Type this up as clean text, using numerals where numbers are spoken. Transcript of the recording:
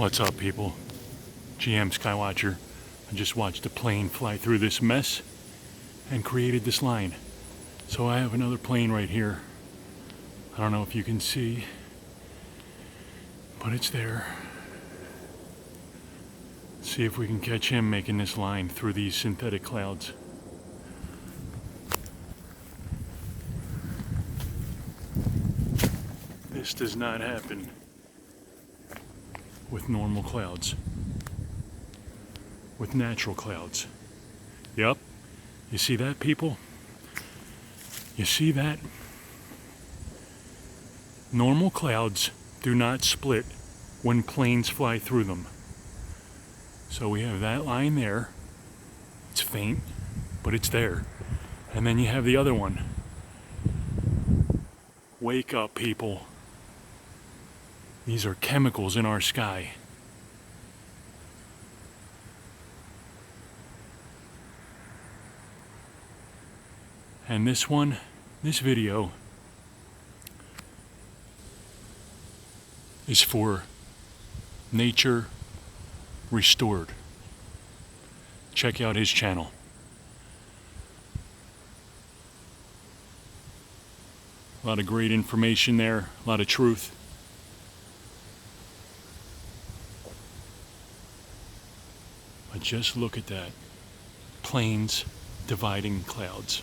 What's up, people? GM Skywatcher. I just watched a plane fly through this mess and created this line. So I have another plane right here. I don't know if you can see, but it's there. See if we can catch him making this line through these synthetic clouds. This does not happen with normal clouds, with natural clouds. Yep, you see that, people? You see that? Normal clouds do not split when planes fly through them. So we have that line there. It's faint, but it's there. And then you have the other one. Wake up, people. These are chemicals in our sky. And this video is for Nature Restored. Check out his channel. A lot of great information there, a lot of truth. But just look at that. Planes dividing clouds.